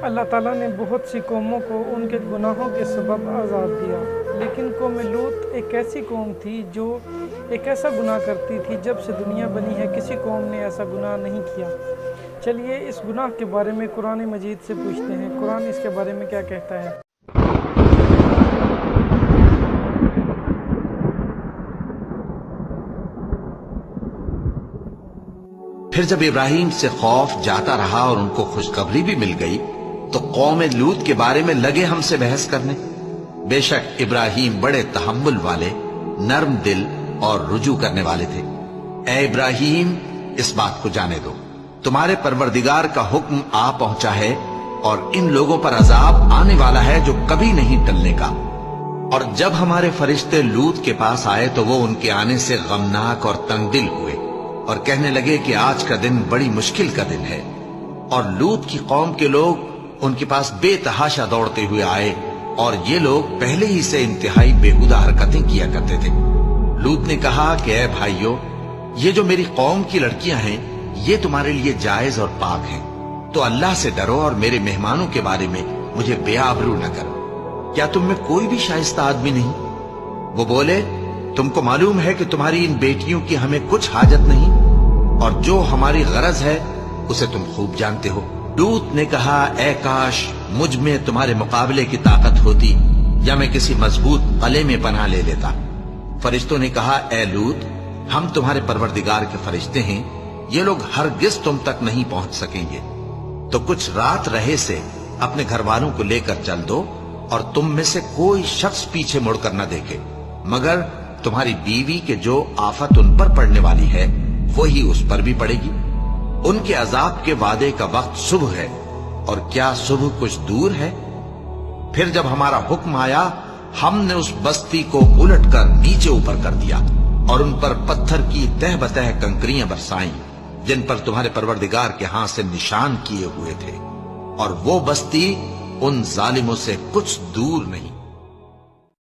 اللہ تعالیٰ نے بہت سی قوموں کو ان کے گناہوں کے سبب عذاب دیا، لیکن قوم لوط ایک ایسی قوم تھی جو ایک ایسا گناہ کرتی تھی جب سے دنیا بنی ہے کسی قوم نے ایسا گناہ نہیں کیا۔ چلیے اس گناہ کے بارے میں قرآن مجید سے پوچھتے ہیں، قرآن اس کے بارے میں کیا کہتا ہے۔ پھر جب ابراہیم سے خوف جاتا رہا اور ان کو خوشخبری بھی مل گئی تو قوم لوط کے بارے میں لگے ہم سے بحث کرنے۔ بے شک ابراہیم بڑے تحمل والے، نرم دل اور رجوع کرنے والے تھے۔ اے ابراہیم، اس بات کو جانے دو، تمہارے پروردگار کا حکم آ پہنچا ہے اور ان لوگوں پر عذاب آنے والا ہے جو کبھی نہیں ٹلنے کا۔ اور جب ہمارے فرشتے لوط کے پاس آئے تو وہ ان کے آنے سے غمناک اور تنگ دل ہوئے اور کہنے لگے کہ آج کا دن بڑی مشکل کا دن ہے۔ اور لوط کی قوم کے لوگ ان کے پاس بے تحاشا دوڑتے ہوئے آئے اور یہ لوگ پہلے ہی سے انتہائی بےہودہ حرکتیں کیا کرتے تھے۔ لوط نے کہا کہ اے بھائیو، یہ جو میری قوم کی لڑکیاں ہیں یہ تمہارے لیے جائز اور پاک ہیں، تو اللہ سے ڈرو اور میرے مہمانوں کے بارے میں مجھے بے آبرو نہ کرو۔ کیا تم میں کوئی بھی شائستہ آدمی نہیں؟ وہ بولے، تم کو معلوم ہے کہ تمہاری ان بیٹیوں کی ہمیں کچھ حاجت نہیں، اور جو ہماری غرض ہے اسے تم خوب جانتے ہو۔ لوط نے کہا، اے کاش مجھ میں تمہارے مقابلے کی طاقت ہوتی یا میں کسی مضبوط قلعے میں پناہ لے لیتا۔ فرشتوں نے کہا، اے لوط، ہم تمہارے پروردگار کے فرشتے ہیں، یہ لوگ ہرگز تم تک نہیں پہنچ سکیں گے، تو کچھ رات رہے سے اپنے گھر والوں کو لے کر چل دو، اور تم میں سے کوئی شخص پیچھے مڑ کر نہ دیکھے، مگر تمہاری بیوی کے جو آفت ان پر پڑنے والی ہے وہی اس پر بھی پڑے گی۔ ان کے عذاب کے وعدے کا وقت صبح ہے، اور کیا صبح کچھ دور ہے؟ پھر جب ہمارا حکم آیا ہم نے اس بستی کو الٹ کر نیچے اوپر کر دیا اور ان پر پتھر کی تہ بتہ کنکریاں برسائیں جن پر تمہارے پروردگار کے ہاں سے نشان کیے ہوئے تھے، اور وہ بستی ان ظالموں سے کچھ دور نہیں۔